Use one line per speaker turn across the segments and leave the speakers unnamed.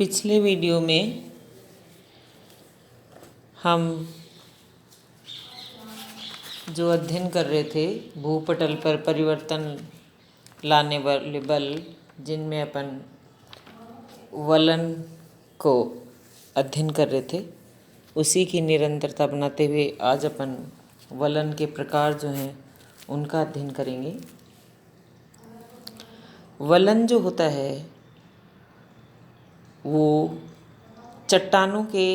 पिछले वीडियो में हम जो अध्ययन कर रहे थे भूपटल पर परिवर्तन लाने वाले बल, जिनमें अपन वलन को अध्ययन कर रहे थे, उसी की निरंतरता बनाते हुए आज अपन वलन के प्रकार जो हैं उनका अध्ययन करेंगे। वलन जो होता है वो चट्टानों के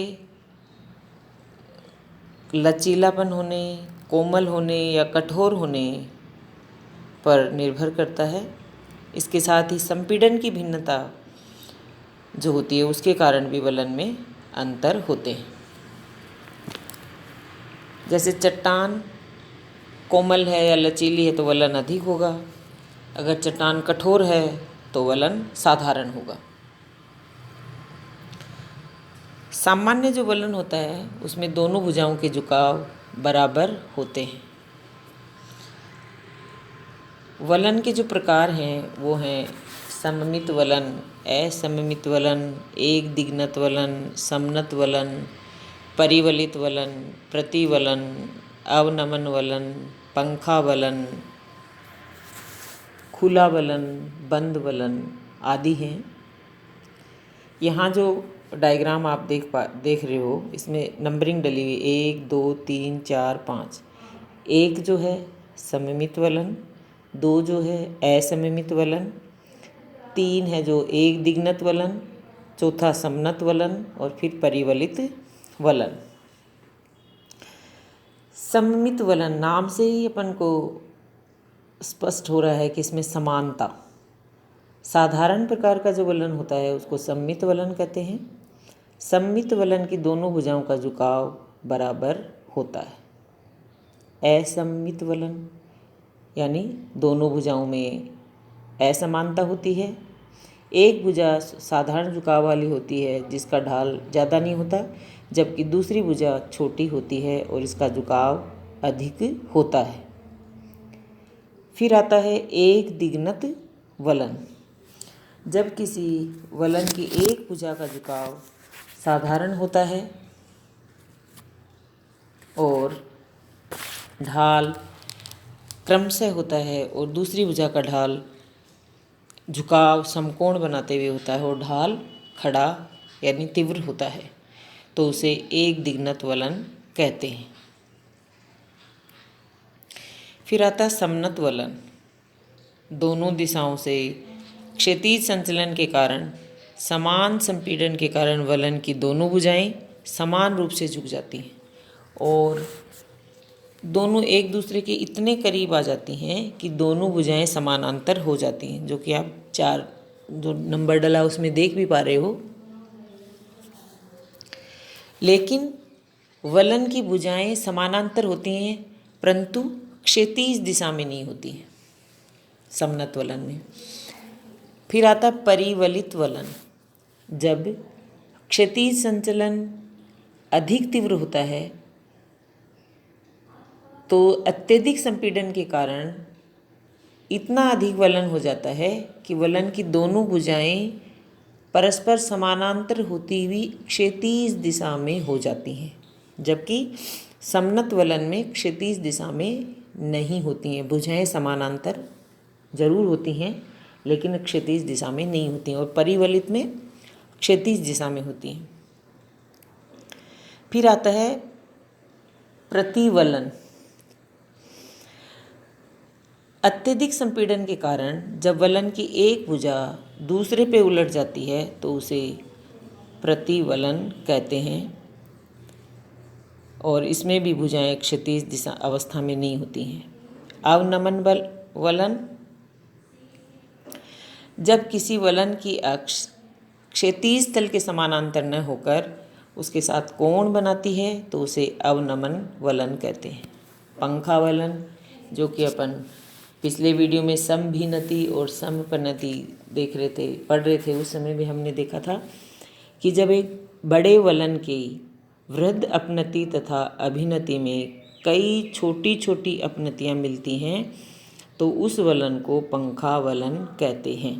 लचीलापन होने, कोमल होने या कठोर होने पर निर्भर करता है। इसके साथ ही संपीड़न की भिन्नता जो होती है उसके कारण भी वलन में अंतर होते हैं। जैसे चट्टान कोमल है या लचीली है तो वलन अधिक होगा, अगर चट्टान कठोर है तो वलन साधारण होगा। सामान्य जो वलन होता है उसमें दोनों भुजाओं के झुकाव बराबर होते हैं। वलन के जो प्रकार हैं वो हैं सममित वलन, असममित वलन, एक दिग्नत वलन, समनत वलन, परिवलित वलन, प्रतिवलन, अवनमन वलन, पंखा वलन, खुला वलन, बंद वलन आदि हैं। यहाँ जो डायग्राम आप देख रहे हो इसमें नंबरिंग डली हुई 1 2 3 4 5। 1 जो है सममित वलन, 2 जो है असममित वलन, 3 है जो एक दिग्नत वलन, चौथा समनत वलन और फिर परिवलित वलन। सममित वलन नाम से ही अपन को स्पष्ट हो रहा है कि इसमें समानता, साधारण प्रकार का जो वलन होता है उसको सममित वलन कहते हैं। सममित वलन की दोनों भुजाओं का झुकाव बराबर होता है। असममित वलन यानी दोनों भुजाओं में असमानता होती है। एक भुजा साधारण झुकाव वाली होती है जिसका ढाल ज़्यादा नहीं होता, जबकि दूसरी भुजा छोटी होती है और इसका झुकाव अधिक होता है। फिर आता है एक दिग्नत वलन। जब किसी वलन की एक भुजा का झुकाव साधारण होता है और ढाल क्रमशः होता है और दूसरी भुजा का ढाल झुकाव समकोण बनाते हुए होता है और ढाल खड़ा यानी तीव्र होता है, तो उसे एक दिग्नत वलन कहते हैं। फिर आता है समनत वलन। दोनों दिशाओं से क्षैतिज संचलन के कारण, समान संपीड़न के कारण वलन की दोनों भुजाएं समान रूप से झुक जाती हैं और दोनों एक दूसरे के इतने करीब आ जाती हैं कि दोनों भुजाएं समानांतर हो जाती हैं, जो कि आप 4 जो नंबर डला उसमें देख भी पा रहे हो। लेकिन वलन की भुजाएं समानांतर होती हैं परंतु क्षैतिज दिशा में नहीं होती हैं समनत वलन में। फिर आता परिवलित वलन। जब क्षैतिज संचलन अधिक तीव्र होता है तो अत्यधिक संपीड़न के कारण इतना अधिक वलन हो जाता है कि वलन की दोनों भुजाएं परस्पर समानांतर होती हुई क्षैतिज दिशा में हो जाती हैं, जबकि समनत वलन में क्षैतिज दिशा में नहीं होती हैं। भुजाएं समानांतर जरूर होती हैं लेकिन क्षैतिज दिशा में नहीं होती हैं और परिवलित में क्षैतिज दिशा में होती हैं। फिर आता है प्रतिवलन। अत्यधिक संपीड़न के कारण जब वलन की एक भुजा दूसरे पे उलट जाती है तो उसे प्रतिवलन कहते हैं और इसमें भी भुजाएं क्षैतिज दिशा अवस्था में नहीं होती हैं। अवनमन वलन। जब किसी वलन की अक्ष क्षैतिज तल के समानांतर न होकर उसके साथ कोण बनाती है तो उसे अवनमन वलन कहते हैं। पंखा वलन, जो कि अपन पिछले वीडियो में समभिन्नति और समपन्नति पढ़ रहे थे, उस समय भी हमने देखा था कि जब एक बड़े वलन की वृहद अपनति तथा अभिनति में कई छोटी छोटी अपनतियाँ मिलती हैं तो उस वलन को पंखा वलन कहते हैं।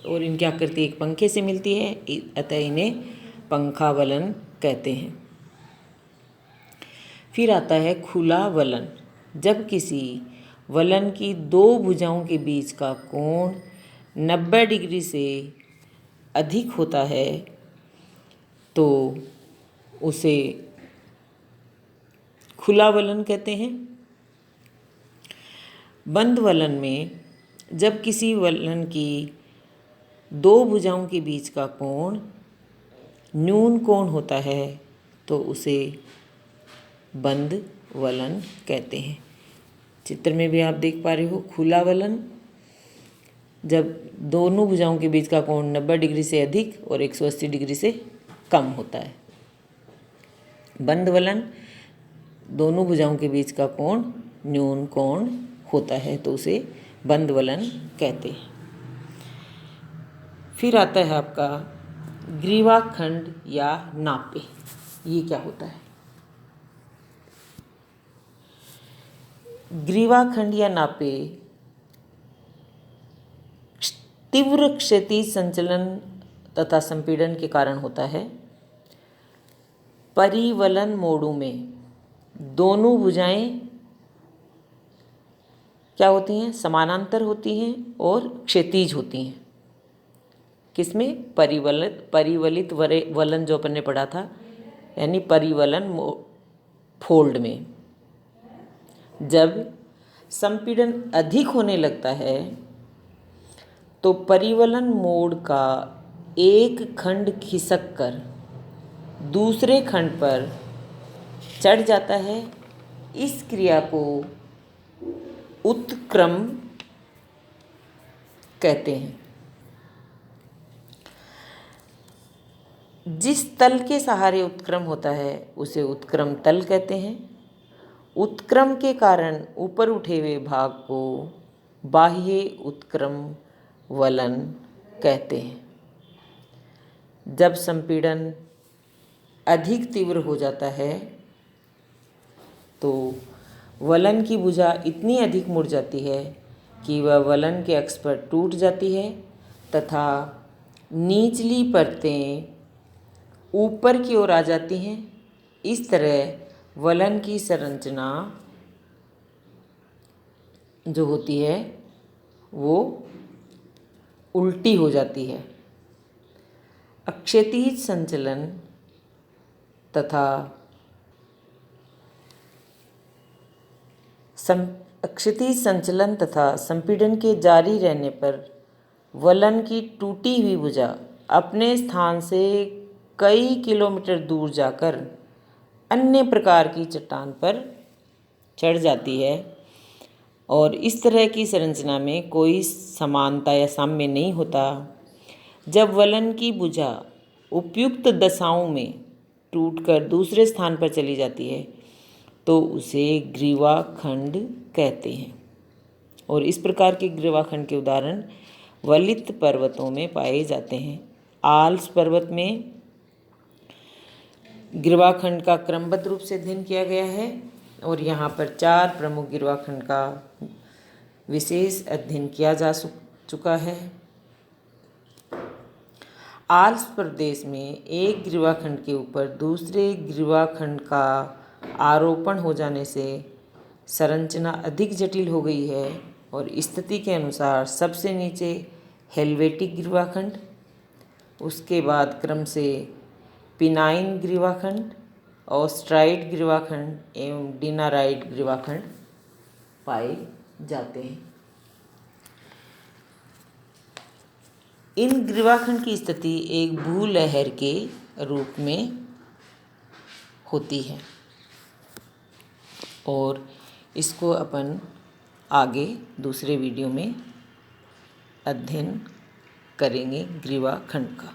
और इनकी आकृति एक पंखे से मिलती है, अतः इन्हें पंखावलन कहते हैं। फिर आता है खुला वलन। जब किसी वलन की दो भुजाओं के बीच का कोण 90 डिग्री से अधिक होता है तो उसे खुला वलन कहते हैं। बंद वलन में जब किसी वलन की दो भुजाओं के बीच का कोण न्यून कोण होता है तो उसे बंद वलन कहते हैं। चित्र में भी आप देख पा रहे हो, खुला वलन जब दोनों भुजाओं के बीच का कोण 90 डिग्री से अधिक और 180 डिग्री से कम होता है। बंद वलन दोनों भुजाओं के बीच का कोण न्यून कोण होता है तो उसे बंद वलन कहते हैं। फिर आता है आपका ग्रीवाखंड या नापे। ये क्या होता है? ग्रीवाखंड या नापे तीव्र क्षैतिज संचलन तथा संपीड़न के कारण होता है। परिवलन मोडों में दोनों भुजाएं क्या होती हैं? समानांतर होती हैं और क्षैतिज होती हैं। किसमें? परिवलित वलन जो अपन ने पढ़ा था, यानी परिवलन फोल्ड में। जब संपीड़न अधिक होने लगता है तो परिवलन मोड का एक खंड खिसक कर दूसरे खंड पर चढ़ जाता है। इस क्रिया को उत्क्रम कहते हैं। जिस तल के सहारे उत्क्रम होता है उसे उत्क्रम तल कहते हैं। उत्क्रम के कारण ऊपर उठे हुए भाग को बाह्य उत्क्रम वलन कहते हैं। जब संपीड़न अधिक तीव्र हो जाता है तो वलन की भुजा इतनी अधिक मुड़ जाती है कि वह वलन के अक्ष पर टूट जाती है तथा निचली परतें ऊपर की ओर आ जाती हैं। इस तरह वलन की संरचना जो होती है वो उल्टी हो जाती है। अक्षैतिज संचलन तथा अक्षैतिज संचलन तथा संपीड़न के जारी रहने पर वलन की टूटी हुई भुजा अपने स्थान से कई किलोमीटर दूर जाकर अन्य प्रकार की चट्टान पर चढ़ जाती है और इस तरह की संरचना में कोई समानता या साम्य नहीं होता। जब वलन की भुजा उपयुक्त दशाओं में टूटकर दूसरे स्थान पर चली जाती है तो उसे ग्रीवाखंड कहते हैं। और इस प्रकार के ग्रीवाखंड के उदाहरण वलित पर्वतों में पाए जाते हैं। आल्प्स पर्वत में ग्रीवाखंड का क्रमबद्ध रूप से अध्ययन किया गया है और यहाँ पर 4 प्रमुख ग्रीवाखंड का विशेष अध्ययन किया जा चुका है। आल्प्स प्रदेश में एक ग्रीवाखंड के ऊपर दूसरे ग्रीवाखंड का आरोपण हो जाने से संरचना अधिक जटिल हो गई है और स्थिति के अनुसार सबसे नीचे हेल्वेटिक ग्रीवाखंड, उसके बाद क्रम से पिनाइन ग्रीवाखंड, ऑस्ट्राइड ग्रीवाखंड एवं डिनाराइड ग्रीवाखंड पाए जाते हैं। इन ग्रीवाखंड की स्थिति एक भूलहर के रूप में होती है और इसको अपन आगे दूसरे वीडियो में अध्ययन करेंगे ग्रीवाखंड का।